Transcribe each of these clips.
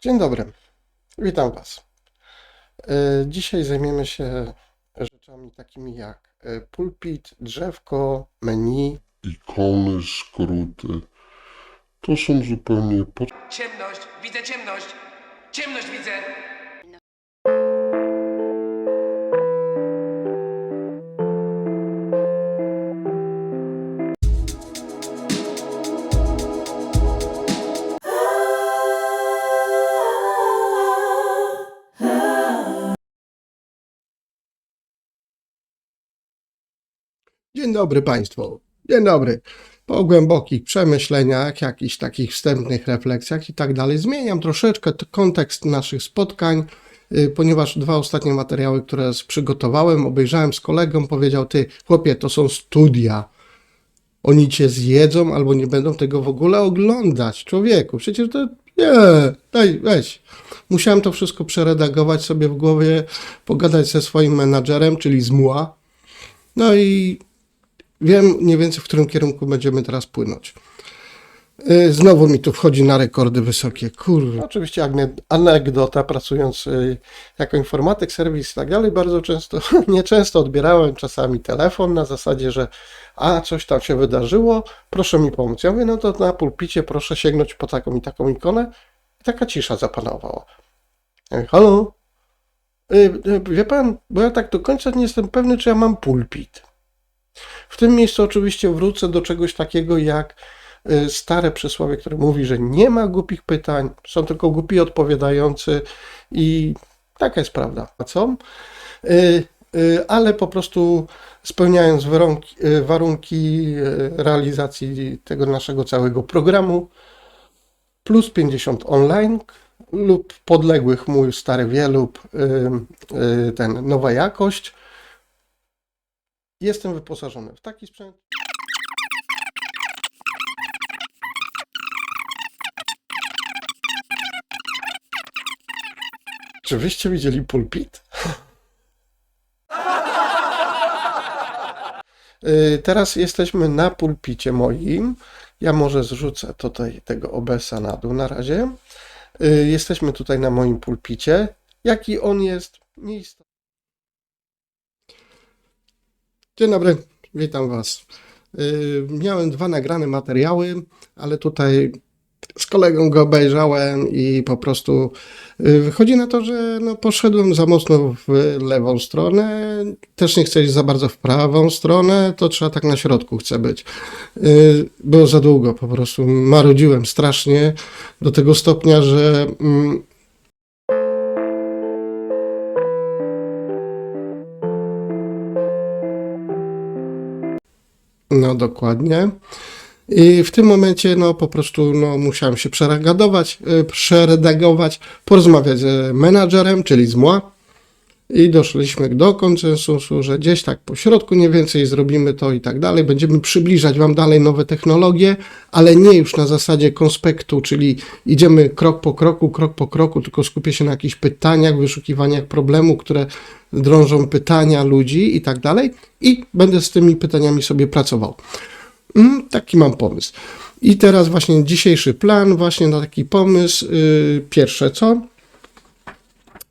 Dzień dobry, witam Was. Dzisiaj zajmiemy się rzeczami takimi jak pulpit, drzewko, menu. Ikony, skróty. To są zupełnie Ciemność, widzę ciemność! Ciemność widzę! Dzień dobry Państwu, dzień dobry. Po głębokich przemyśleniach, jakichś takich wstępnych refleksjach i tak dalej, zmieniam troszeczkę kontekst naszych spotkań, ponieważ dwa ostatnie materiały, które przygotowałem, obejrzałem z kolegą, powiedział: ty chłopie, to są studia. Oni cię zjedzą albo nie będą tego w ogóle oglądać. Człowieku, przecież to nie, daj, weź. Musiałem to wszystko przeredagować sobie w głowie, pogadać ze swoim menadżerem, czyli z MUA. No i wiem mniej więcej, w którym kierunku będziemy teraz płynąć. Znowu mi tu wchodzi na rekordy wysokie. Kurwa. Oczywiście anegdota, pracując jako informatyk, serwis i tak dalej, bardzo często, nieczęsto odbierałem czasami telefon na zasadzie, że coś tam się wydarzyło, proszę mi pomóc. Ja mówię, no to na pulpicie proszę sięgnąć po taką i taką ikonę. I taka cisza zapanowała. Ja mówię, halo? Wie pan, bo ja tak do końca nie jestem pewny, czy ja mam pulpit. W tym miejscu oczywiście wrócę do czegoś takiego jak stare przysłowie, które mówi, że nie ma głupich pytań, są tylko głupi odpowiadający i taka jest prawda. Co? Ale po prostu spełniając warunki realizacji tego naszego całego programu, plus 50 online lub podległych mój stary wie lub ten nowa jakość, jestem wyposażony w taki sprzęt. Czy wyście widzieli pulpit? Teraz jesteśmy na pulpicie moim. Ja może zrzucę tutaj tego OBS-a na dół na razie. Jesteśmy tutaj na moim pulpicie. Jaki on jest? Nieistotne. Dzień dobry, witam Was. Miałem dwa nagrane materiały, ale tutaj z kolegą go obejrzałem i po prostu wychodzi na to, że no, poszedłem za mocno w lewą stronę, też nie chcę iść za bardzo w prawą stronę, to trzeba tak na środku chce być. Było za długo, po prostu marudziłem strasznie do tego stopnia, że no dokładnie. I w tym momencie no po prostu no, musiałem się przeredagować, porozmawiać z menadżerem, czyli z MUA i doszliśmy do konsensusu, że gdzieś tak po środku mniej więcej zrobimy to i tak dalej. Będziemy przybliżać Wam dalej nowe technologie, ale nie już na zasadzie konspektu, czyli idziemy krok po kroku, tylko skupię się na jakichś pytaniach, wyszukiwaniach problemu, które drążą pytania ludzi i tak dalej i będę z tymi pytaniami sobie pracował. Taki mam pomysł. I teraz właśnie dzisiejszy plan, właśnie na taki pomysł, pierwsze co?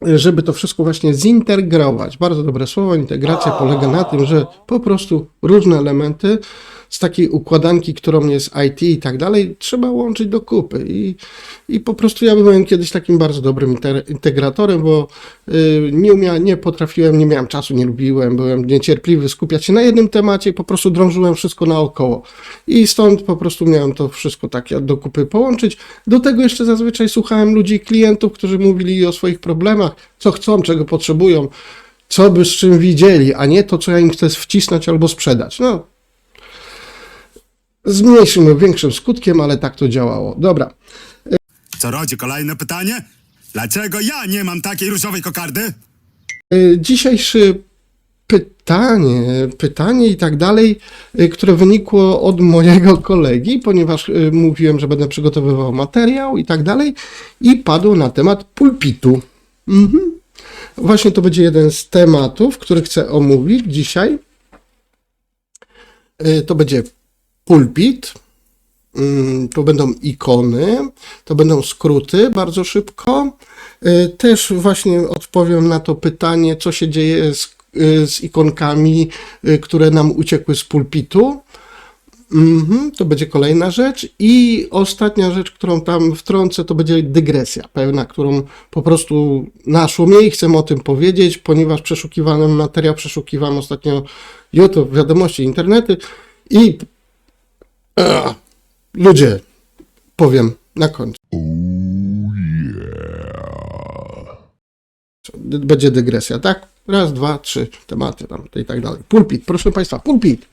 Żeby to wszystko właśnie zintegrować. Bardzo dobre słowo, integracja polega na tym, że po prostu różne elementy z takiej układanki, którą jest IT i tak dalej, trzeba łączyć do kupy. I po prostu ja byłem kiedyś takim bardzo dobrym integratorem, bo nie potrafiłem, nie miałem czasu, nie lubiłem, byłem niecierpliwy skupiać się na jednym temacie, po prostu drążyłem wszystko naokoło. I stąd po prostu miałem to wszystko tak do kupy połączyć. Do tego jeszcze zazwyczaj słuchałem ludzi, klientów, którzy mówili o swoich problemach, co chcą, czego potrzebują, co by z czym widzieli, a nie to, co ja im chcę wcisnąć albo sprzedać. No, z mniejszym lub większym skutkiem, ale tak to działało. Dobra. Co rodzi kolejne pytanie? Dlaczego ja nie mam takiej różowej kokardy? Dzisiejsze pytanie i tak dalej, które wynikło od mojego kolegi, ponieważ mówiłem, że będę przygotowywał materiał i tak dalej i padło na temat pulpitu. Właśnie to będzie jeden z tematów, który chcę omówić dzisiaj. To będzie pulpit. to będą ikony, to będą skróty bardzo szybko. Też właśnie odpowiem na to pytanie, co się dzieje z ikonkami, które nam uciekły z pulpitu. To będzie kolejna rzecz. I ostatnia rzecz, którą tam wtrącę, to będzie dygresja pełna, którą po prostu naszło mnie i chcę o tym powiedzieć, ponieważ przeszukiwałem ostatnio YouTube, wiadomości, internety i ludzie, powiem na końcu. Będzie dygresja, tak? Raz, dwa, trzy tematy tam i tak dalej. Pulpit, proszę Państwa, pulpit.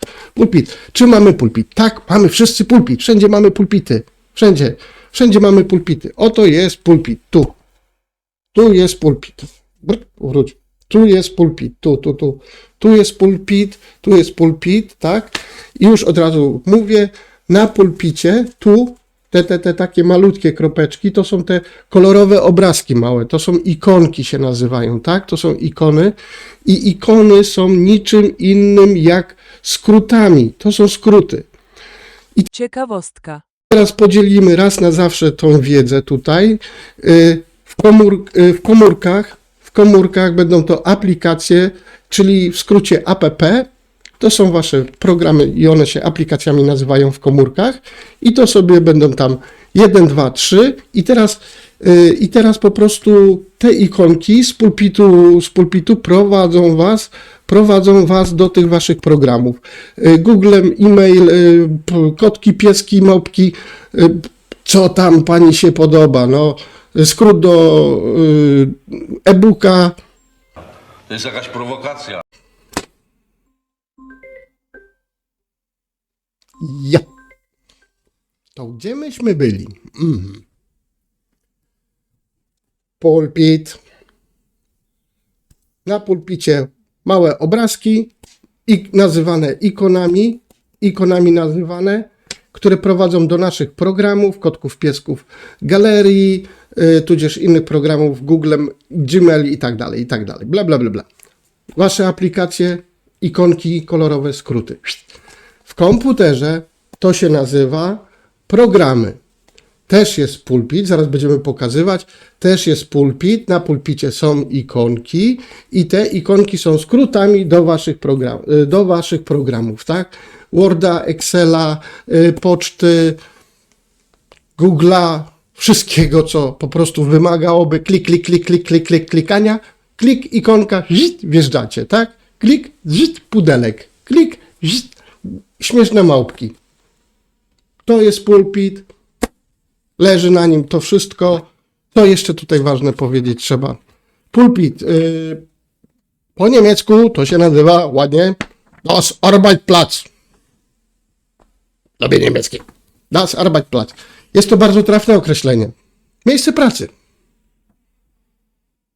Czy mamy pulpit? Tak, mamy wszyscy pulpit. Wszędzie mamy pulpity. Wszędzie mamy pulpity. Oto jest pulpit, tu. Tu jest pulpit. Wróć. Tu jest pulpit, tu. Tu jest pulpit, tak? I już od razu mówię, na pulpicie, tu, te takie malutkie kropeczki, to są te kolorowe obrazki małe, to są ikonki się nazywają, tak? To są ikony i ikony są niczym innym jak skrótami, to są skróty. Ciekawostka. Teraz podzielimy raz na zawsze tą wiedzę tutaj. W komórkach będą to aplikacje, czyli w skrócie app. To są wasze programy i one się aplikacjami nazywają w komórkach. I to sobie będą tam 1, 2, 3. I teraz po prostu te ikonki z pulpitu prowadzą was do tych waszych programów. Googlem, e-mail, kotki, pieski, małpki, co tam pani się podoba. No, skrót do e-booka. To jest jakaś prowokacja. Ja. To gdzie myśmy byli? Pulpit. Na pulpicie małe obrazki nazywane ikonami nazywane, które prowadzą do naszych programów, kotków, piesków, galerii, tudzież innych programów, Googlem, Gmail i tak dalej, bla, bla, bla, bla. Wasze aplikacje, ikonki, kolorowe skróty. W komputerze to się nazywa programy. Też jest pulpit, zaraz będziemy pokazywać. Też jest pulpit, na pulpicie są ikonki i te ikonki są skrótami do waszych programów, tak? Worda, Excela, poczty, Google'a, wszystkiego, co po prostu wymagałoby klikania. Klik, ikonka, wjeżdżacie, tak? Klik, pudelek. Klik, śmieszne małpki. To jest pulpit. Leży na nim to wszystko. To jeszcze tutaj ważne powiedzieć trzeba. Pulpit po niemiecku to się nazywa ładnie Das Arbeitsplatz. Lubię niemieckie. Das Arbeitsplatz. Jest to bardzo trafne określenie. Miejsce pracy.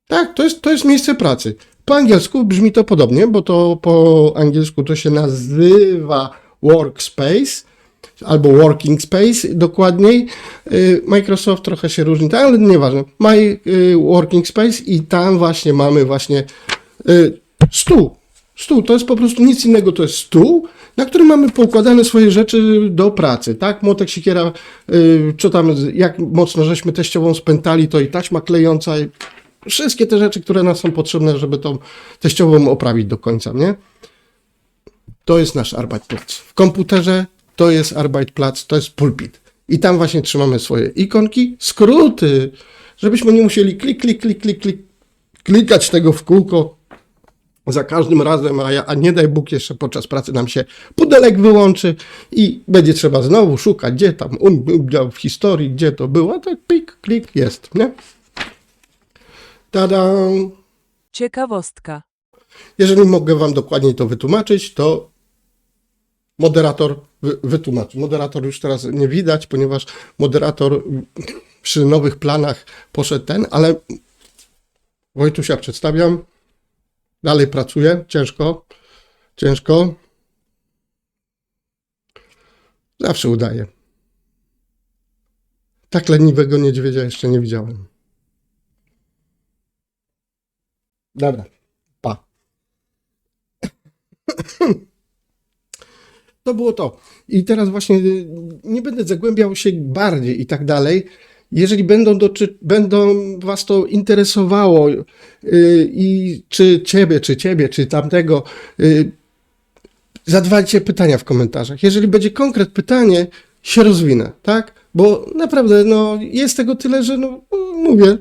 Tak, to jest miejsce pracy. Po angielsku brzmi to podobnie, bo to po angielsku to się nazywa workspace, albo working space dokładniej. Microsoft trochę się różni, ale nieważne. My working space i tam właśnie mamy stół. Stół to jest po prostu nic innego, to jest stół, na którym mamy poukładane swoje rzeczy do pracy, tak? Młotek, siekiera, co tam, jak mocno żeśmy teściową spętali, to i taśma klejąca, wszystkie te rzeczy, które nam są potrzebne, żeby tą teściową oprawić do końca, nie? To jest nasz Arbeitsplatz. W komputerze to jest Arbeitsplatz, to jest pulpit. I tam właśnie trzymamy swoje ikonki, skróty, żebyśmy nie musieli klikać tego w kółko za każdym razem, a nie daj Bóg jeszcze podczas pracy nam się pudelek wyłączy i będzie trzeba znowu szukać, gdzie tam w historii, gdzie to było, a tak klik, jest, nie? Tada! Ciekawostka. Jeżeli mogę wam dokładniej to wytłumaczyć, to moderator wytłumaczy. Moderator już teraz nie widać, ponieważ moderator przy nowych planach poszedł ale Wojtusia przedstawiam. Dalej pracuję, ciężko. Zawsze udaje. Tak leniwego niedźwiedzia jeszcze nie widziałem. Dobra, pa. To było to. I teraz właśnie nie będę zagłębiał się bardziej i tak dalej. Jeżeli będą was to interesowało i czy ciebie, czy tamtego, zadawajcie pytania w komentarzach. Jeżeli będzie konkret pytanie, się rozwinę, tak? Bo naprawdę, no, jest tego tyle, że no, mówię.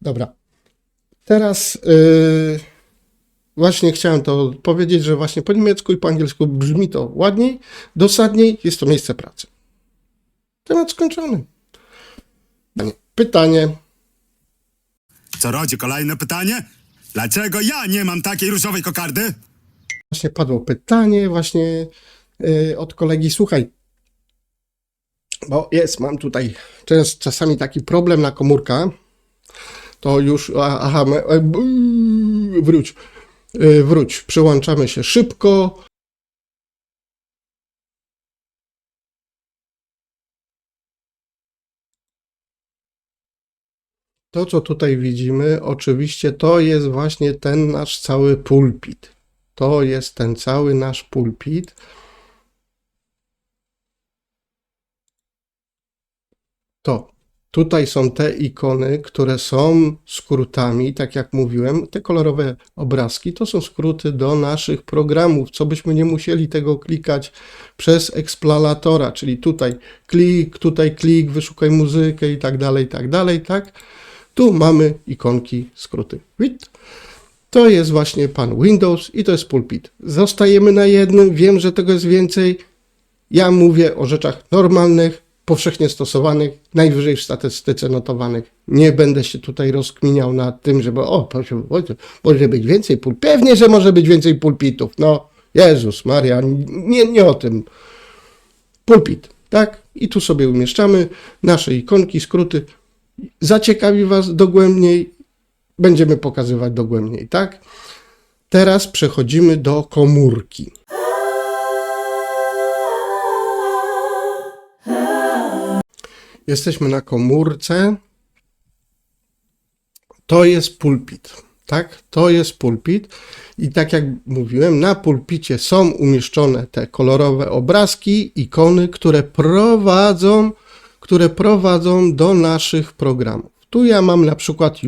Dobra. Teraz właśnie chciałem to powiedzieć, że właśnie po niemiecku i po angielsku brzmi to ładniej, dosadniej, jest to miejsce pracy. Temat skończony. Pytanie. Co rodzi kolejne pytanie? Dlaczego ja nie mam takiej różowej kokardy? Właśnie padło pytanie właśnie od kolegi. Słuchaj, bo mam tutaj czasami taki problem na komórkę. To już, wróć, przyłączamy się szybko. To, co tutaj widzimy, oczywiście to jest właśnie ten nasz cały pulpit. To jest ten cały nasz pulpit. Tutaj są te ikony, które są skrótami, tak jak mówiłem, te kolorowe obrazki to są skróty do naszych programów, co byśmy nie musieli tego klikać przez eksploratora, czyli tutaj klik, wyszukaj muzykę i tak dalej, tak? Tu mamy ikonki, skróty. To jest właśnie pan Windows i to jest pulpit. Zostajemy na jednym, wiem, że tego jest więcej. Ja mówię o rzeczach normalnych, powszechnie stosowanych, najwyżej w statystyce notowanych. Nie będę się tutaj rozkminiał nad tym, żeby może być więcej pulpitów. Pewnie, że może być więcej pulpitów. No, Jezus Maria, nie o tym. Pulpit, tak? I tu sobie umieszczamy nasze ikonki, skróty. Zaciekawi was dogłębniej, będziemy pokazywać dogłębniej, tak? Teraz przechodzimy do komórki. Jesteśmy na komórce. To jest pulpit, tak? To jest pulpit i tak jak mówiłem, na pulpicie są umieszczone te kolorowe obrazki, ikony, które prowadzą do naszych programów. Tu ja mam na przykład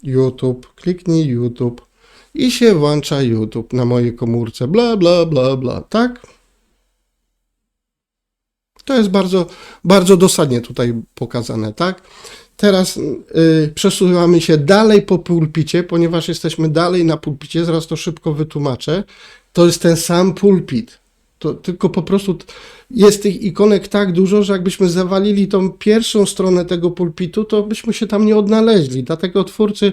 YouTube, kliknij YouTube i się włącza YouTube na mojej komórce, bla, bla, bla, bla, tak? To jest bardzo, bardzo dosadnie tutaj pokazane, tak? Teraz przesuwamy się dalej po pulpicie, ponieważ jesteśmy dalej na pulpicie, zaraz to szybko wytłumaczę. To jest ten sam pulpit. To tylko po prostu jest tych ikonek tak dużo, że jakbyśmy zawalili tą pierwszą stronę tego pulpitu, to byśmy się tam nie odnaleźli. Dlatego twórcy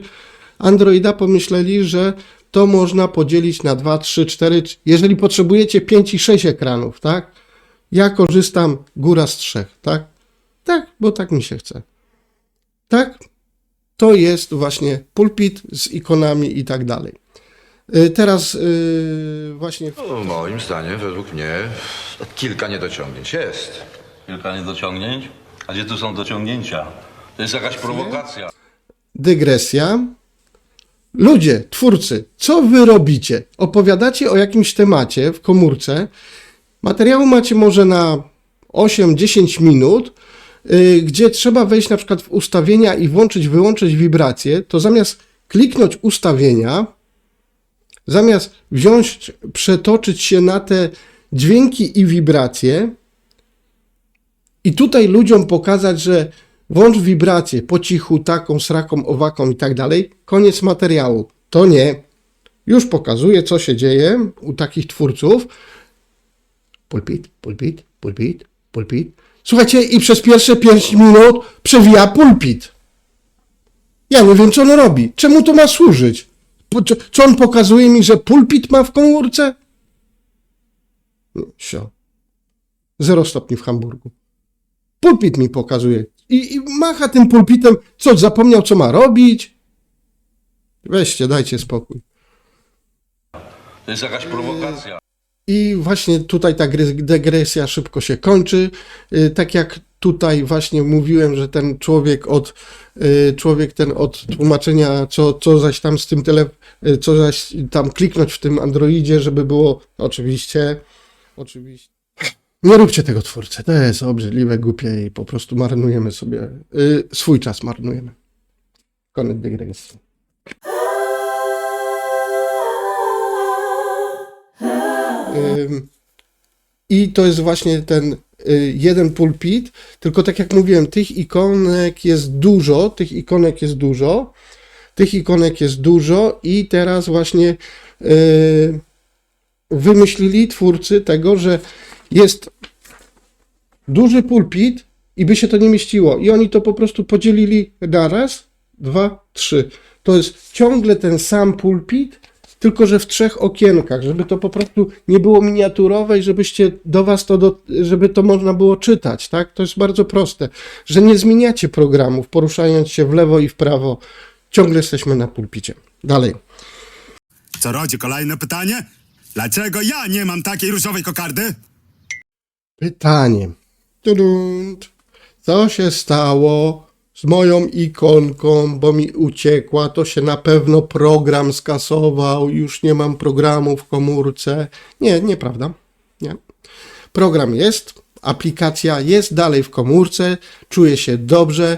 Androida pomyśleli, że to można podzielić na 2, 3, 4, jeżeli potrzebujecie 5 i 6 ekranów, tak? Ja korzystam góra z 3, tak? Tak, bo tak mi się chce. Tak? To jest właśnie pulpit z ikonami i tak dalej. Teraz właśnie... No, moim zdaniem, według mnie, kilka niedociągnięć jest. Kilka niedociągnięć? A gdzie tu są dociągnięcia? To jest jakaś prowokacja. Dygresja. Ludzie, twórcy, co wy robicie? Opowiadacie o jakimś temacie w komórce. Materiału macie może na 8-10 minut, gdzie trzeba wejść na przykład w ustawienia i wyłączyć wibracje, to zamiast kliknąć ustawienia, zamiast przetoczyć się na te dźwięki i wibracje i tutaj ludziom pokazać, że włącz wibrację po cichu, taką, sraką, owaką i tak dalej, koniec materiału. To nie. Już pokazuję, co się dzieje u takich twórców. Pulpit. Słuchajcie, i przez pierwsze 5 minut przewija pulpit. Ja nie wiem, co on robi. Czemu to ma służyć? Co on pokazuje mi, że pulpit ma w komórce? Sio. 0 stopni w Hamburgu. Pulpit mi pokazuje. I macha tym pulpitem. Co, zapomniał, co ma robić? Weźcie, dajcie spokój. To jest jakaś prowokacja. I właśnie tutaj ta dygresja szybko się kończy. Tak jak tutaj właśnie mówiłem, że ten człowiek ten od tłumaczenia, co zaś tam z tym co zaś tam kliknąć w tym Androidzie, żeby było, oczywiście. Nie róbcie tego, twórcy, to jest obrzydliwe, głupie i po prostu marnujemy sobie, swój czas marnujemy. Koniec dygresji. I to jest właśnie ten jeden pulpit, tylko tak jak mówiłem, tych ikonek jest dużo i teraz właśnie wymyślili twórcy tego, że jest duży pulpit i by się to nie mieściło i oni to po prostu podzielili na raz, dwa, trzy. To jest ciągle ten sam pulpit, tylko że w 3 okienkach, żeby to po prostu nie było miniaturowe i żebyście żeby to można było czytać, tak? To jest bardzo proste, że nie zmieniacie programów, poruszając się w lewo i w prawo. Ciągle jesteśmy na pulpicie. Dalej. Co rodzi kolejne pytanie? Dlaczego ja nie mam takiej różowej kokardy? Pytanie. Tudunt. Co się stało z moją ikonką, bo mi uciekła? To się na pewno program skasował, już nie mam programu w komórce. Nie, nieprawda. Nie. Program jest, aplikacja jest dalej w komórce, czuję się dobrze,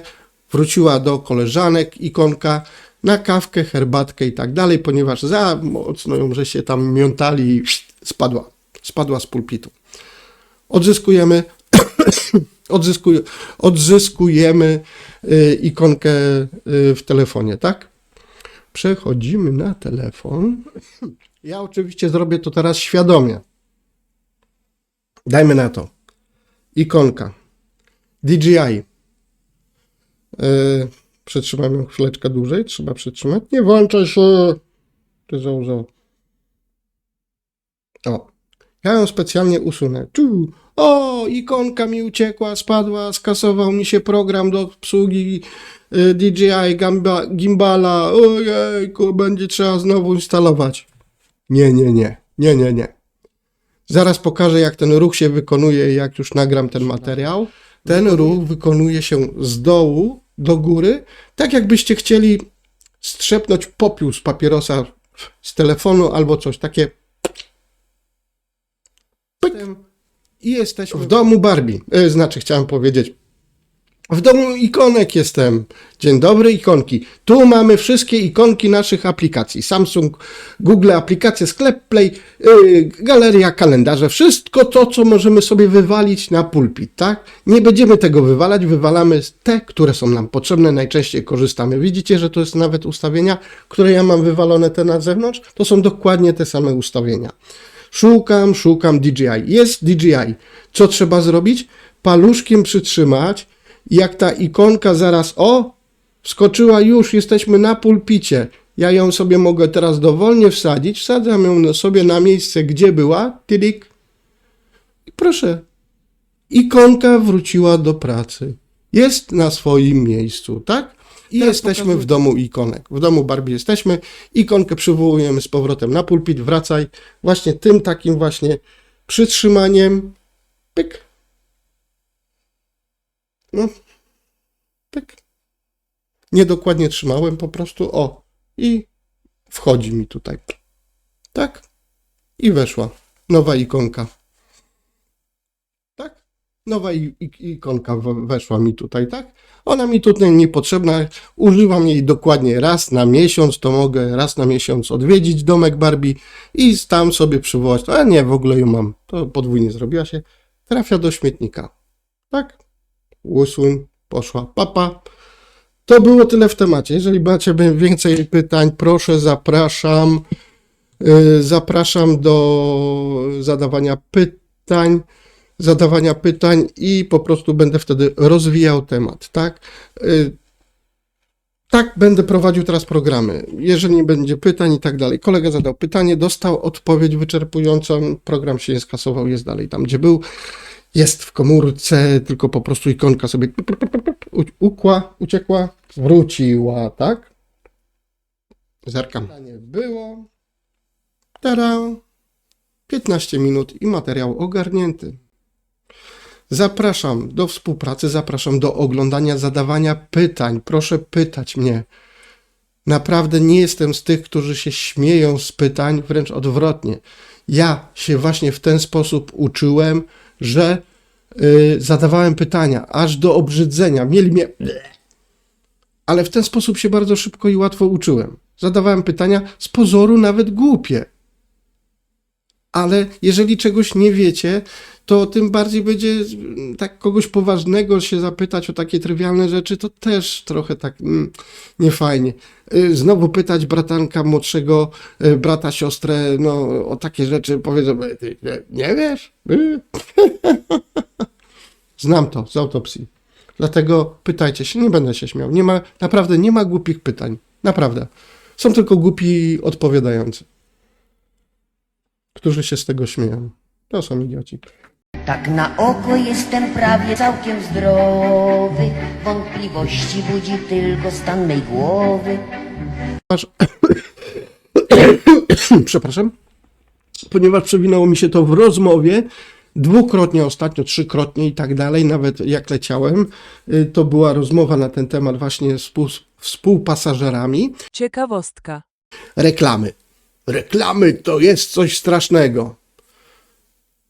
wróciła do koleżanek ikonka na kawkę, herbatkę i tak dalej, ponieważ za mocno ją, że się tam miątali i spadła z pulpitu. Odzyskujemy ikonkę w telefonie, tak? Przechodzimy na telefon. Ja oczywiście zrobię to teraz świadomie. Dajmy na to. Ikonka. DJI. Przytrzymam ją chwileczkę dłużej. Trzeba przytrzymać. Nie włączaj się. Ty założę. O. Ja ją specjalnie usunę. O, ikonka mi uciekła, spadła, skasował mi się program do obsługi DJI Gimbala. Ojejku, będzie trzeba znowu instalować. Nie. Zaraz pokażę, jak ten ruch się wykonuje, jak już nagram ten materiał. Ten ruch wykonuje się z dołu do góry, tak jakbyście chcieli strzepnąć popiół z papierosa z telefonu albo coś takie. Pyk. I jesteśmy w domu Barbie. Chciałem powiedzieć. W domu ikonek jestem. Dzień dobry, ikonki. Tu mamy wszystkie ikonki naszych aplikacji. Samsung, Google, aplikacje, sklep Play, galeria, kalendarze. Wszystko to, co możemy sobie wywalić na pulpit, tak? Nie będziemy tego wywalać, wywalamy te, które są nam potrzebne. Najczęściej korzystamy. Widzicie, że to jest nawet ustawienia, które ja mam wywalone te na zewnątrz. To są dokładnie te same ustawienia. Szukam DJI. Jest DJI. Co trzeba zrobić? Paluszkiem przytrzymać. Jak ta ikonka zaraz, wskoczyła już, jesteśmy na pulpicie. Ja ją sobie mogę teraz dowolnie wsadzić. Wsadzam ją sobie na miejsce, gdzie była. Tylik. I proszę. Ikonka wróciła do pracy. Jest na swoim miejscu, tak? I jesteśmy w domu ikonek. W domu Barbie jesteśmy. Ikonkę przywołujemy z powrotem na pulpit. Wracaj. Właśnie tym takim właśnie przytrzymaniem. Pyk. No. Pyk. Niedokładnie trzymałem po prostu. I wchodzi mi tutaj. Tak. I weszła. Nowa ikonka. Tak. Nowa ikonka weszła mi tutaj, tak? Ona mi tutaj niepotrzebna, używam jej dokładnie raz na miesiąc, to mogę raz na miesiąc odwiedzić domek Barbie i tam sobie przywołać, a nie, w ogóle ją mam, to podwójnie zrobiła się, trafia do śmietnika, tak? Usuń, poszła, papa. To było tyle w temacie, jeżeli macie więcej pytań, proszę, zapraszam do zadawania pytań i po prostu będę wtedy rozwijał temat, tak? Tak będę prowadził teraz programy. Jeżeli nie będzie pytań i tak dalej. Kolega zadał pytanie, dostał odpowiedź wyczerpującą, program się nie skasował, jest dalej tam, gdzie był. Jest w komórce, tylko po prostu ikonka sobie uciekła, wróciła, tak? Zerkam. Pytanie było. Tada! 15 minut i materiał ogarnięty. Zapraszam do współpracy, zapraszam do oglądania, zadawania pytań. Proszę pytać mnie. Naprawdę nie jestem z tych, którzy się śmieją z pytań, wręcz odwrotnie. Ja się właśnie w ten sposób uczyłem, że zadawałem pytania, aż do obrzydzenia. Mieli mnie... Ale w ten sposób się bardzo szybko i łatwo uczyłem. Zadawałem pytania z pozoru nawet głupie. Ale jeżeli czegoś nie wiecie, to tym bardziej będzie tak kogoś poważnego się zapytać o takie trywialne rzeczy, to też trochę tak niefajnie. Znowu pytać bratanka młodszego, brata, siostrę, no o takie rzeczy, powiedzą, ty nie wiesz? Znam to z autopsji. Dlatego pytajcie się, nie będę się śmiał. Naprawdę nie ma głupich pytań. Naprawdę. Są tylko głupi odpowiadający, którzy się z tego śmieją. To są idioci. Tak na oko jestem prawie całkiem zdrowy. Wątpliwości budzi tylko stan mej głowy. Przepraszam. Ponieważ przewinęło mi się to w rozmowie, dwukrotnie ostatnio, trzykrotnie i tak dalej, nawet jak leciałem, to była rozmowa na ten temat właśnie z współpasażerami. Ciekawostka. Reklamy. Reklamy to jest coś strasznego.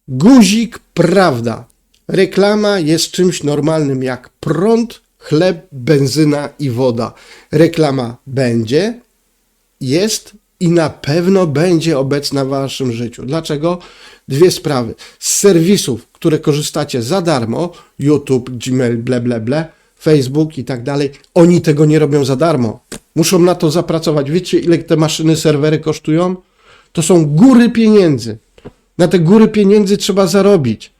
Guzik, prawda. Reklama jest czymś normalnym jak prąd, chleb, benzyna i woda. Reklama będzie, jest i na pewno będzie obecna w waszym życiu. Dlaczego? Dwie sprawy. Z serwisów, które korzystacie za darmo, YouTube, Gmail, Facebook i tak dalej, oni tego nie robią za darmo. Muszą na to zapracować. Wiecie, ile te maszyny, serwery kosztują? To są góry pieniędzy. Na te góry pieniędzy trzeba zarobić.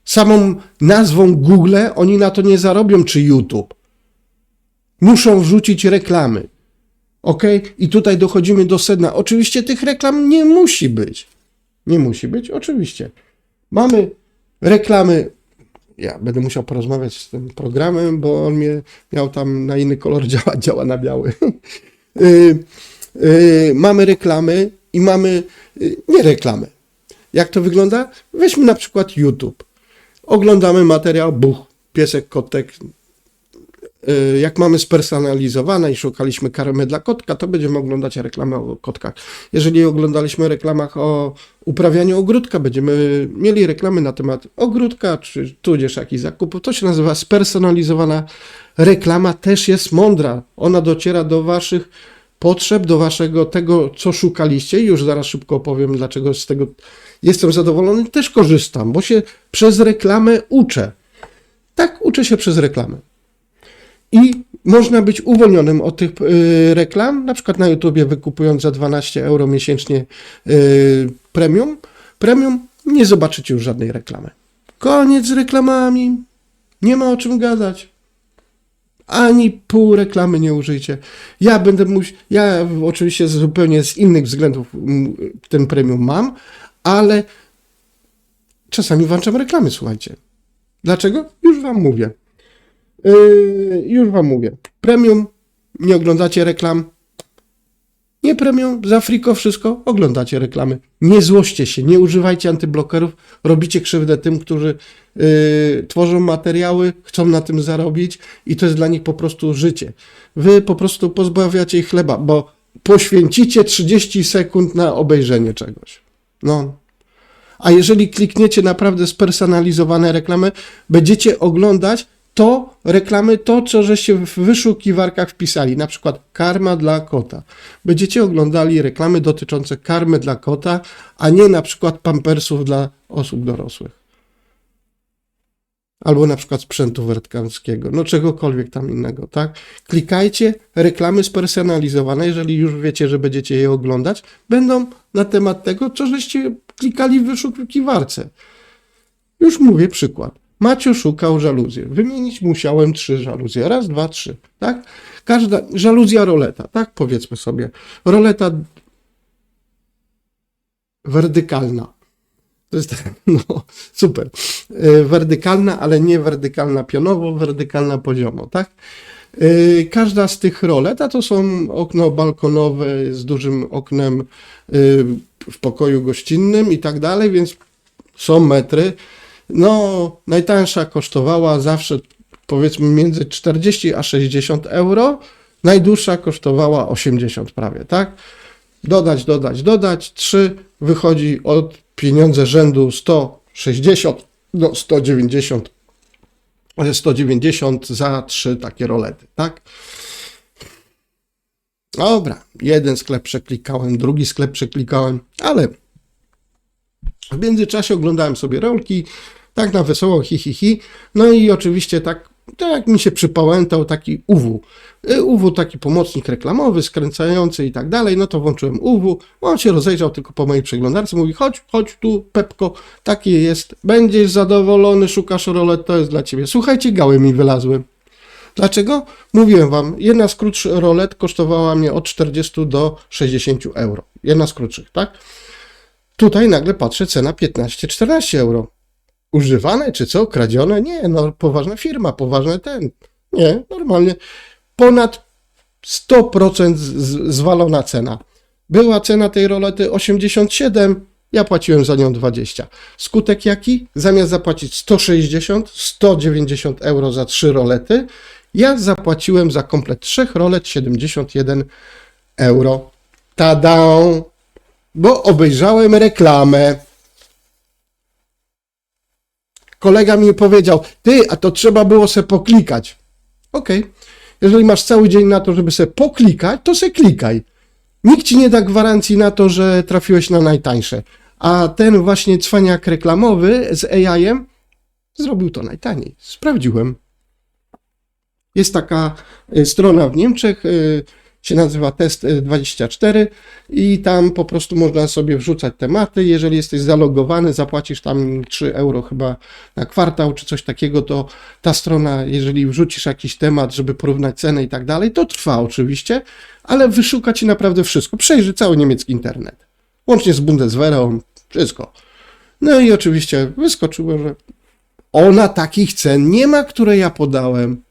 Samą nazwą Google oni na to nie zarobią, czy YouTube. Muszą wrzucić reklamy. Ok? I tutaj dochodzimy do sedna. Oczywiście tych reklam nie musi być. Nie musi być, oczywiście. Mamy reklamy. Ja będę musiał porozmawiać z tym programem, bo on miał tam na inny kolor działa na biały. Mamy reklamy i mamy nie reklamy. Jak to wygląda? Weźmy na przykład YouTube. Oglądamy materiał, piesek, kotek. Jak mamy spersonalizowane i szukaliśmy karmy dla kotka, to będziemy oglądać reklamy o kotkach. Jeżeli oglądaliśmy reklamach o uprawianiu ogródka, będziemy mieli reklamy na temat ogródka, czy tudzież jakichś zakupów. To się nazywa spersonalizowana reklama, też jest mądra. Ona dociera do waszych potrzeb, do waszego tego, co szukaliście. I już zaraz szybko opowiem, dlaczego z tego jestem zadowolony. Też korzystam, bo się przez reklamę uczę. Tak, uczę się przez reklamę. I można być uwolnionym od tych reklam, na przykład na YouTubie wykupując za 12 euro miesięcznie premium. Premium, nie zobaczycie już żadnej reklamy. Koniec z reklamami. Nie ma o czym gadać. Ani pół reklamy nie użyjcie. Ja oczywiście zupełnie z innych względów ten premium mam, ale czasami włączam reklamy, słuchajcie. Dlaczego? Już wam mówię. Premium, nie oglądacie reklam. Nie premium, za friko wszystko, oglądacie reklamy. Nie złoście się, nie używajcie antyblokerów, robicie krzywdę tym, którzy tworzą materiały, chcą na tym zarobić i to jest dla nich po prostu życie. Wy po prostu pozbawiacie ich chleba, bo poświęcicie 30 sekund na obejrzenie czegoś. No. A jeżeli klikniecie naprawdę spersonalizowane reklamy, będziecie oglądać reklamy, co żeście w wyszukiwarkach wpisali, na przykład karma dla kota. Będziecie oglądali reklamy dotyczące karmy dla kota, a nie na przykład pampersów dla osób dorosłych. Albo na przykład sprzętu wędkarskiego, no czegokolwiek tam innego, tak? Klikajcie, reklamy spersonalizowane, jeżeli już wiecie, że będziecie je oglądać, będą na temat tego, co żeście klikali w wyszukiwarce. Już mówię przykład. Macio szukał żaluzji. Wymienić musiałem 3 żaluzje. 1, 2, 3. Tak? Każda żaluzja roleta, tak? Powiedzmy sobie. Roleta werdykalna. To jest no super. Werdykalna, ale nie werdykalna pionowo, werdykalna poziomo, tak? Każda z tych rolet, a to są okno balkonowe z dużym oknem w pokoju gościnnym i tak dalej, więc są metry. No, najtańsza kosztowała zawsze powiedzmy między 40 a 60 euro, najdłuższa kosztowała 80 prawie, tak? Dodać, 3 wychodzi od pieniądze rzędu 160 do 190 za 3 takie rolety, tak? Dobra, jeden sklep przeklikałem, drugi sklep przeklikałem, ale w międzyczasie oglądałem sobie rolki, tak na wesoło, hi. No i oczywiście tak jak mi się przypałętał taki UW. UW taki pomocnik reklamowy, skręcający i tak dalej, no to włączyłem UW, on się rozejrzał tylko po mojej przeglądarce, mówi chodź tu Pepko, takie jest, będziesz zadowolony, szukasz rolet, to jest dla ciebie. Słuchajcie, gały mi wylazły. Dlaczego? Mówiłem wam, jedna z krótszych rolet kosztowała mnie od 40 do 60 euro. Jedna z krótszych, tak? Tutaj nagle patrzę, cena 15-14 euro. Używane czy co? Kradzione? Nie, no poważna firma, poważne ten. Nie, normalnie. Ponad 100% zwalona cena. Była cena tej rolety 87, ja płaciłem za nią 20. Skutek jaki? Zamiast zapłacić 160, 190 euro za 3 rolety, ja zapłaciłem za komplet 3 rolet 71 euro. Tada! Bo obejrzałem reklamę. Kolega mi powiedział, a to trzeba było se poklikać. Okej. Jeżeli masz cały dzień na to, żeby se poklikać, to se klikaj. Nikt ci nie da gwarancji na to, że trafiłeś na najtańsze. A ten właśnie cwaniak reklamowy z AI-em zrobił to najtaniej. Sprawdziłem. Jest taka strona w Niemczech, się nazywa Test24 i tam po prostu można sobie wrzucać tematy. Jeżeli jesteś zalogowany, zapłacisz tam 3 euro chyba na kwartał czy coś takiego, to ta strona, jeżeli wrzucisz jakiś temat, żeby porównać cenę i tak dalej, to trwa oczywiście, ale wyszuka ci naprawdę wszystko. Przejrzy cały niemiecki internet. Łącznie z Bundeswehrą, wszystko. No i oczywiście wyskoczyło, że ona takich cen nie ma, które ja podałem.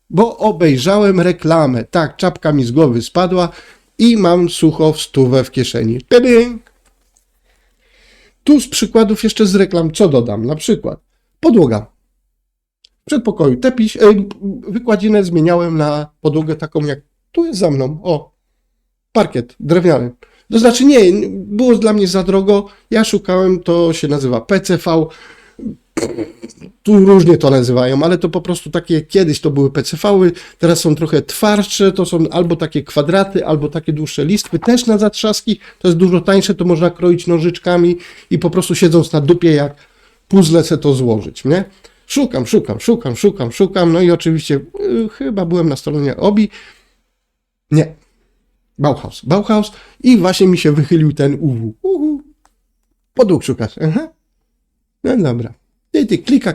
Bo obejrzałem reklamę. Tak, czapka mi z głowy spadła i mam sucho w 100 w kieszeni. Tading! Tu z przykładów jeszcze z reklam, co dodam? Na przykład podłoga. W przedpokoju wykładzinę zmieniałem na podłogę taką jak tu jest za mną. O, parkiet drewniany. To znaczy nie, było dla mnie za drogo. Ja szukałem, to się nazywa PCV. Tu różnie to nazywają, ale to po prostu takie, kiedyś to były PCV-y, teraz są trochę twardsze, to są albo takie kwadraty, albo takie dłuższe listwy, też na zatrzaski, to jest dużo tańsze, to można kroić nożyczkami i po prostu siedząc na dupie jak puzzle se to złożyć, nie? Szukam, no i oczywiście chyba byłem na stronie Obi, nie, Bauhaus i właśnie mi się wychylił ten UW, podłóg szukasz, aha, no dobra.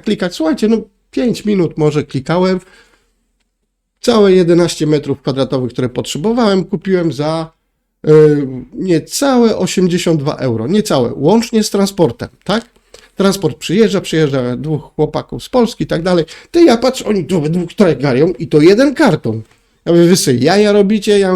Klikać, słuchajcie, no 5 minut może klikałem, całe 11 metrów kwadratowych, które potrzebowałem, kupiłem za niecałe 82 euro, niecałe, łącznie z transportem, tak? Transport przyjeżdża 2 chłopaków z Polski i tak dalej, ja patrzę, oni tu we 2 tragają i to 1 karton. Ja mówię, wy sobie jaja robicie, ja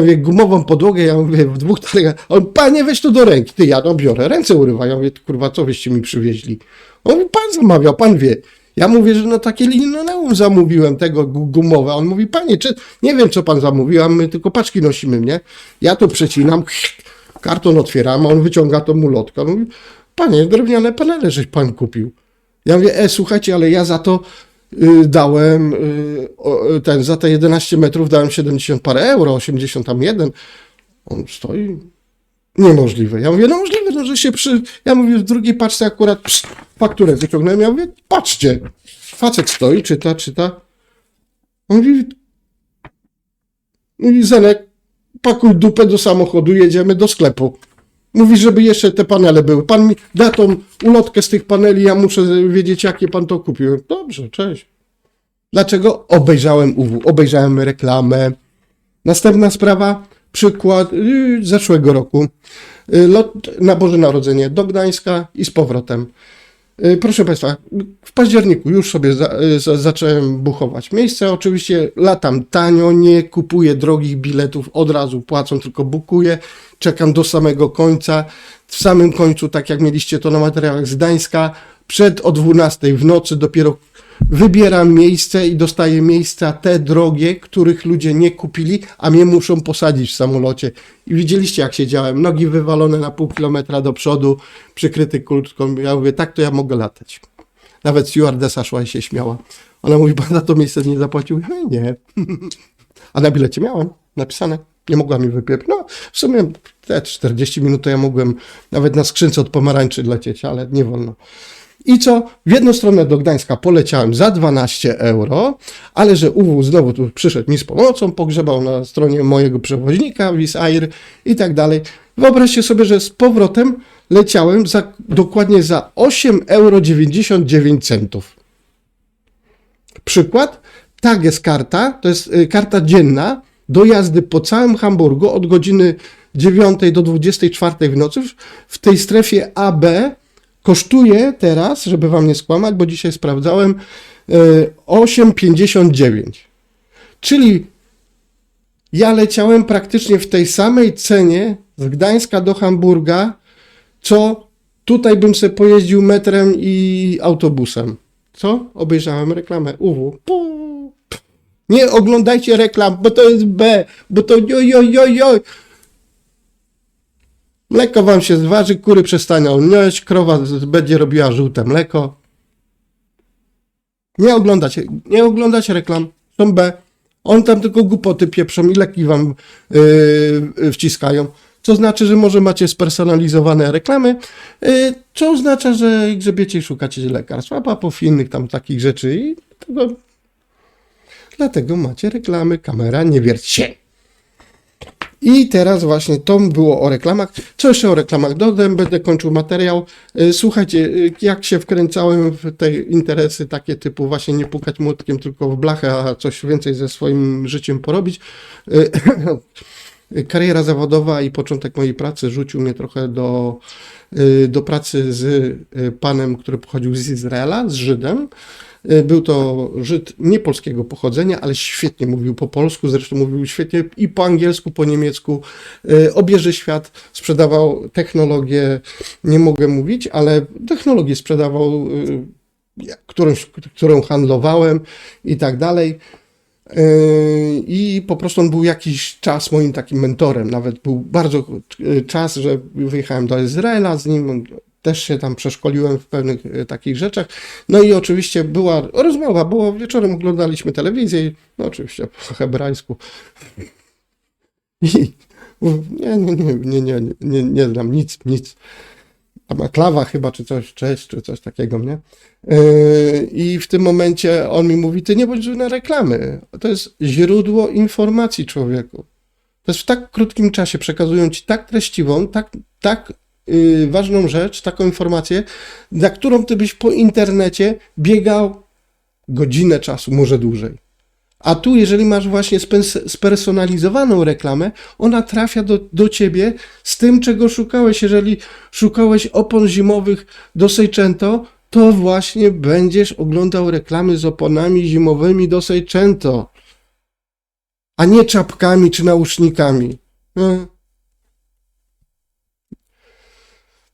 mówię, gumową podłogę, ja mówię, w 2 tragach, on, panie, weź to do ręki, ja no biorę, ręce urywają, ja mówię, kurwa, co wyście mi przywieźli? On mówi, pan zamawiał, pan wie. Ja mówię, że no takie linoleum zamówiłem, tego gumowe. On mówi, panie, nie wiem, co pan zamówił, a my tylko paczki nosimy, nie? Ja to przecinam, karton otwieram, a on wyciąga tą ulotkę. On mówi, panie, drewniane panele żeś pan kupił. Ja mówię, słuchajcie, ale ja za to dałem, za te 11 metrów dałem 70 parę euro, 81. On stoi... Niemożliwe. Ja mówię, no możliwe, no, że się Ja mówię, w drugiej paczce akurat fakturę wyciągnąłem, ja mówię, patrzcie. Facet stoi, czyta. On mówi, Zenek, pakuj dupę do samochodu, jedziemy do sklepu. Mówi, żeby jeszcze te panele były. Pan mi da tą ulotkę z tych paneli, ja muszę wiedzieć, jakie pan to kupił. Dobrze, cześć. Dlaczego? Obejrzałem UW, obejrzałem reklamę. Następna sprawa, przykład zeszłego roku. Lot na Boże Narodzenie do Gdańska i z powrotem. Proszę Państwa, w październiku już sobie zacząłem buchować miejsce. Oczywiście latam tanio, nie kupuję drogich biletów, od razu płacą, tylko bukuję. Czekam do samego końca. W samym końcu, tak jak mieliście to na materiałach z Gdańska, o 12 w nocy dopiero wybieram miejsce i dostaję miejsca te drogie, których ludzie nie kupili, a mnie muszą posadzić w samolocie. I widzieliście, jak siedziałem, nogi wywalone na pół kilometra do przodu, przykryty kurtką. Ja mówię, tak to ja mogę latać. Nawet stewardessa szła i się śmiała. Ona mówi, pan za to miejsce nie zapłacił? Ja mówię, nie. A na bilecie miałem napisane. Nie mogła mi wypieprzyć. No, w sumie te 40 minut to ja mogłem nawet na skrzynce od pomarańczy lecieć, ale nie wolno. I co? W jedną stronę do Gdańska poleciałem za 12 euro, ale że UW znowu tu przyszedł mi z pomocą, pogrzebał na stronie mojego przewoźnika, Wizz Air i tak dalej. Wyobraźcie sobie, że z powrotem leciałem dokładnie za 8,99 euro. Przykład, Tageskarta, to jest karta dzienna do jazdy po całym Hamburgu od godziny 9 do 24 w nocy w tej strefie AB. Kosztuje teraz, żeby wam nie skłamać, bo dzisiaj sprawdzałem, 8,59. Czyli ja leciałem praktycznie w tej samej cenie z Gdańska do Hamburga, co tutaj bym sobie pojeździł metrem i autobusem. Co? Obejrzałem reklamę UW. Nie oglądajcie reklam, bo to jest B, bo to joj. Mleko wam się zważy, kury przestaną nieść, krowa będzie robiła żółte mleko. Nie oglądać reklam, są B. On tam tylko głupoty pieprzą i leki wam wciskają. Co znaczy, że może macie spersonalizowane reklamy, co oznacza, że grzebiecie i szukacie lekarstwa, papów i innych tam takich rzeczy i dlatego macie reklamy, kamera, nie wierć się. I teraz właśnie to było o reklamach. Co jeszcze o reklamach dodam, będę kończył materiał. Słuchajcie, jak się wkręcałem w te interesy takie typu właśnie nie pukać młotkiem tylko w blachę, a coś więcej ze swoim życiem porobić. Kariera zawodowa i początek mojej pracy rzucił mnie trochę do pracy z panem, który pochodził z Izraela, z Żydem. Był to Żyd nie polskiego pochodzenia, ale świetnie mówił po polsku, zresztą mówił świetnie i po angielsku, po niemiecku. Obieży świat, sprzedawał technologię, nie mogę mówić, ale technologię sprzedawał, którą handlowałem i tak dalej. I po prostu on był jakiś czas moim takim mentorem, nawet był bardzo czas, że wyjechałem do Izraela z nim, też się tam przeszkoliłem w pewnych takich rzeczach. No i oczywiście była rozmowa, bo wieczorem oglądaliśmy telewizję, no oczywiście po hebrajsku. I nie znam nic. A maklawa chyba, czy coś, cześć, czy coś takiego, nie? I w tym momencie on mi mówi, ty nie bądź na reklamy. To jest źródło informacji, człowieku. To jest w tak krótkim czasie, przekazują ci tak treściwą, tak ważną rzecz, taką informację, za którą ty byś po internecie biegał godzinę czasu, może dłużej. A tu, jeżeli masz właśnie spersonalizowaną reklamę, ona trafia do ciebie z tym, czego szukałeś. Jeżeli szukałeś opon zimowych do Seicento, to właśnie będziesz oglądał reklamy z oponami zimowymi do Seicento, a nie czapkami czy nausznikami.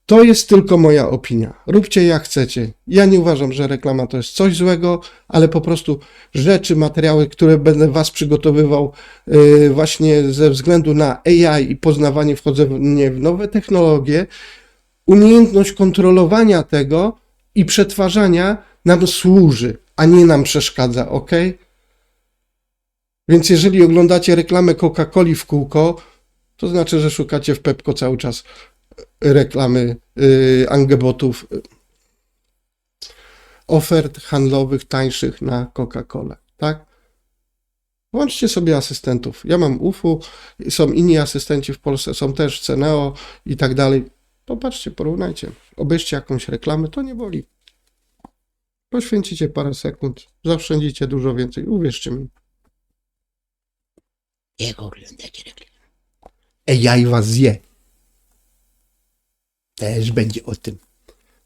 To jest tylko moja opinia. Róbcie jak chcecie. Ja nie uważam, że reklama to jest coś złego, ale po prostu rzeczy, materiały, które będę was przygotowywał właśnie ze względu na AI i poznawanie, wchodzenie w nowe technologie, umiejętność kontrolowania tego i przetwarzania nam służy, a nie nam przeszkadza, ok? Więc jeżeli oglądacie reklamę Coca-Coli w kółko, to znaczy, że szukacie w Pepco cały czas reklamy angebotów, ofert handlowych tańszych na Coca-Colę, tak? Włączcie sobie asystentów. Ja mam UFU, są inni asystenci w Polsce, są też Ceneo i tak dalej. Popatrzcie, porównajcie. Obejrzcie jakąś reklamę, to nie boli. Poświęcicie parę sekund, zaoszczędzicie dużo więcej, uwierzcie mi. Jak oglądacie reklamę? AI was zje. Też będzie o tym.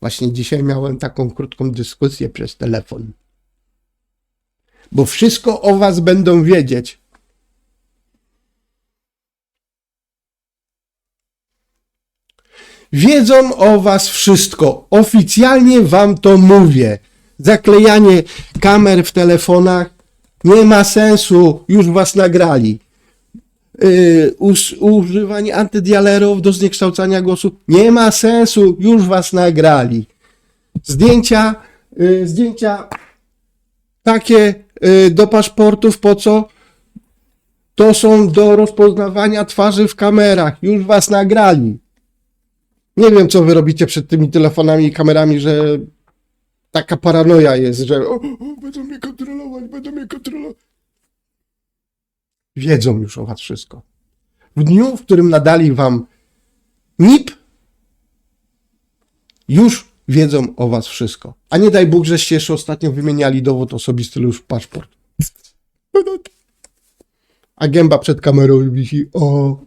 Właśnie dzisiaj miałem taką krótką dyskusję przez telefon. Bo wszystko o was będą wiedzieć. Wiedzą o was wszystko. Oficjalnie wam to mówię. Zaklejanie kamer w telefonach nie ma sensu. Już was nagrali. Używanie antydialerów do zniekształcania głosu nie ma sensu. Już was nagrali. Zdjęcia takie do paszportów po co? To są do rozpoznawania twarzy w kamerach. Już was nagrali. Nie wiem, co wy robicie przed tymi telefonami i kamerami, że taka paranoja jest, że będą mnie kontrolować. Wiedzą już o was wszystko. W dniu, w którym nadali wam NIP, już wiedzą o was wszystko. A nie daj Bóg, żeście jeszcze ostatnio wymieniali dowód osobisty lub paszport. A gęba przed kamerą wisi. O,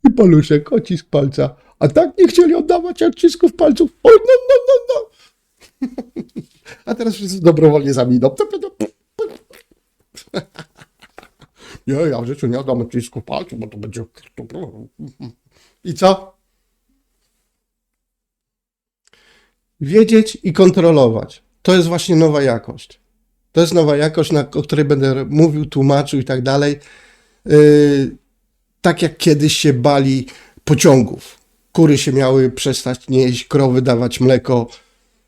i paluszek, odcisk palca. A tak nie chcieli oddawać odcisków palców. O, no. A teraz wszyscy dobrowolnie zaminą. Nie, ja w życiu nie oddam odcisków palców, bo to będzie... I co? Wiedzieć i kontrolować. To jest właśnie nowa jakość. To jest nowa jakość, o której będę mówił, tłumaczył i tak dalej. Tak jak kiedyś się bali pociągów. Kury się miały przestać nieść, krowy dawać mleko,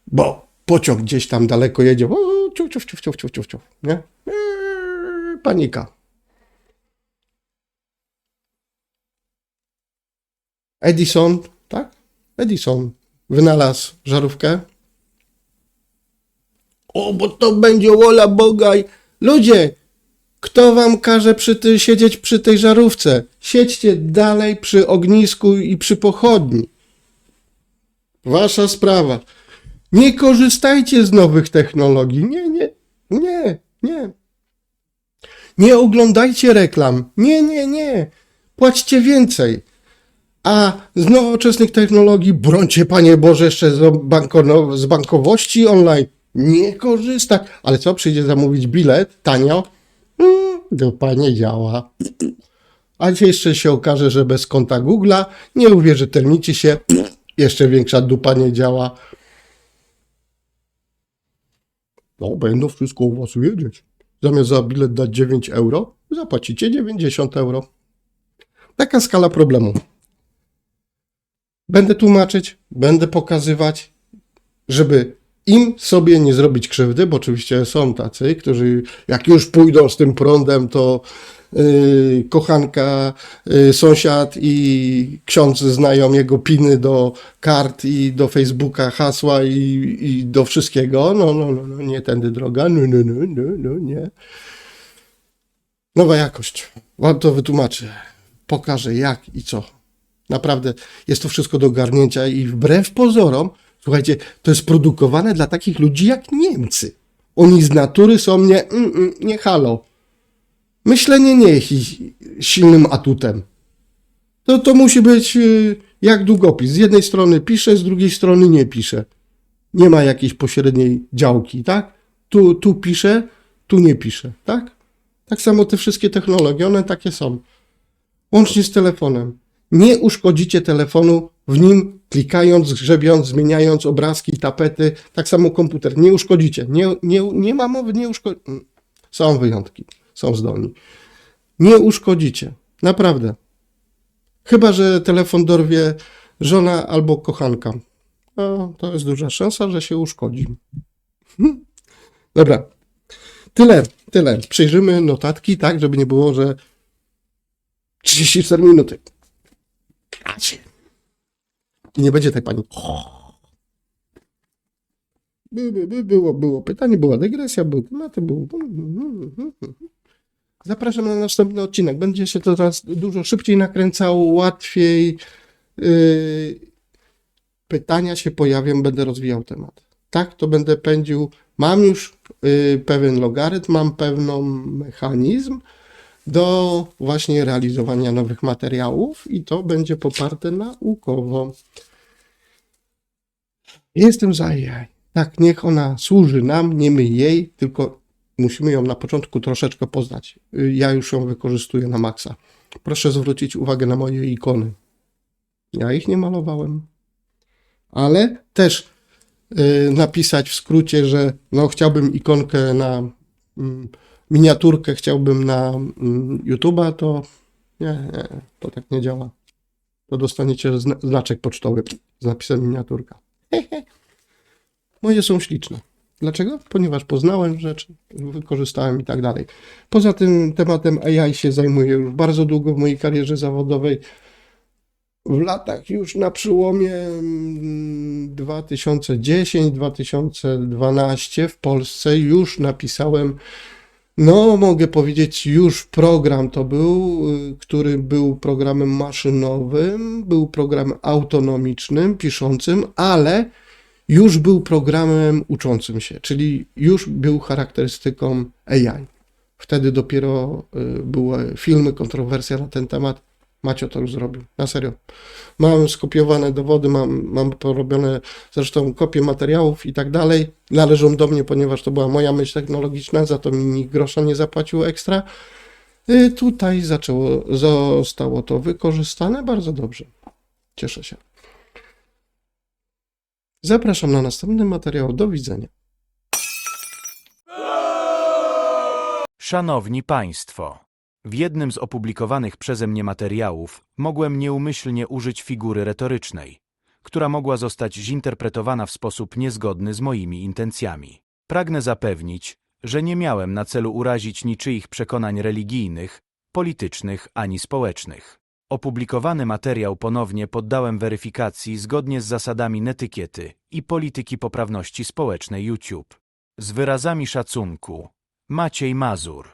bo pociąg gdzieś tam daleko jedzie. O, ciuf, nie? Panika. Edison, tak? Edison wynalazł żarówkę. O, bo to będzie wola Boga. Ludzie, kto wam każe siedzieć przy tej żarówce? Siedźcie dalej przy ognisku i przy pochodni. Wasza sprawa. Nie korzystajcie z nowych technologii. Nie. Nie oglądajcie reklam. Nie. Płaćcie więcej. A z nowoczesnych technologii, brońcie Panie Boże jeszcze z bankowości online, nie korzystać. Ale co, przyjdzie zamówić bilet tanio? Dupa nie działa. A jeszcze się okaże, że bez konta Google'a nie uwierzytelnicie się, jeszcze większa dupa nie działa. No, będą wszystko u was wiedzieć. Zamiast za bilet dać 9 euro, zapłacicie 90 euro. Taka skala problemu. Będę tłumaczyć, będę pokazywać, żeby im sobie nie zrobić krzywdy, bo oczywiście są tacy, którzy jak już pójdą z tym prądem, to kochanka, sąsiad i ksiądz znają jego piny do kart i do Facebooka, hasła i do wszystkiego. No, nie tędy droga, nie. Nowa jakość. Wam to wytłumaczę. Pokażę jak i co. Naprawdę jest to wszystko do ogarnięcia i wbrew pozorom, słuchajcie, to jest produkowane dla takich ludzi jak Niemcy. Oni z natury są nie halo. Myślenie nie jest silnym atutem. To musi być jak długopis. Z jednej strony pisze, z drugiej strony nie pisze. Nie ma jakiejś pośredniej działki, tak? Tu pisze, tu nie pisze, tak? Tak samo te wszystkie technologie, one takie są. Łącznie z telefonem. Nie uszkodzicie telefonu w nim klikając, grzebiąc, zmieniając obrazki, tapety. Tak samo komputer. Nie uszkodzicie. Nie ma mowy, nie uszkodzicie. Są wyjątki. Są zdolni. Nie uszkodzicie. Naprawdę. Chyba że telefon dorwie żona albo kochanka. No, to jest duża szansa, że się uszkodzi. Dobra. Tyle. Przejrzymy notatki, tak, żeby nie było, że 34 minuty. I nie będzie tak pani. Było pytanie, była dygresja, były tematy, było. Zapraszam na następny odcinek. Będzie się to teraz dużo szybciej nakręcało, łatwiej. Pytania się pojawią, będę rozwijał temat. Tak, to będę pędził. Mam już pewien logarytm, mam pewną mechanizm do właśnie realizowania nowych materiałów i to będzie poparte naukowo. Jestem za AI. Tak, niech ona służy nam, nie my jej, tylko musimy ją na początku troszeczkę poznać. Ja już ją wykorzystuję na maksa. Proszę zwrócić uwagę na moje ikony. Ja ich nie malowałem. Ale też napisać w skrócie, że no chciałbym ikonkę na miniaturkę, chciałbym na YouTube'a, to nie, to tak nie działa. To dostaniecie znaczek pocztowy z napisem miniaturka. Moje są śliczne. Dlaczego? Ponieważ poznałem rzeczy, wykorzystałem i tak dalej. Poza tym tematem AI się zajmuję już bardzo długo w mojej karierze zawodowej. W latach już na przełomie 2010-2012 w Polsce już napisałem, no mogę powiedzieć, już program to był, który był programem maszynowym, był programem autonomicznym, piszącym, ale już był programem uczącym się, czyli już był charakterystyką AI. Wtedy dopiero były filmy, kontrowersja na ten temat. Macio to już zrobił, na serio. Mam skopiowane dowody, mam porobione zresztą kopie materiałów i tak dalej. Należą do mnie, ponieważ to była moja myśl technologiczna, za to mi nikt grosza nie zapłacił ekstra. Tutaj zostało to wykorzystane bardzo dobrze. Cieszę się. Zapraszam na następny materiał. Do widzenia. Szanowni Państwo, w jednym z opublikowanych przeze mnie materiałów mogłem nieumyślnie użyć figury retorycznej, która mogła zostać zinterpretowana w sposób niezgodny z moimi intencjami. Pragnę zapewnić, że nie miałem na celu urazić niczyich przekonań religijnych, politycznych ani społecznych. Opublikowany materiał ponownie poddałem weryfikacji zgodnie z zasadami netykiety i polityki poprawności społecznej YouTube. Z wyrazami szacunku, Maciej Mazur.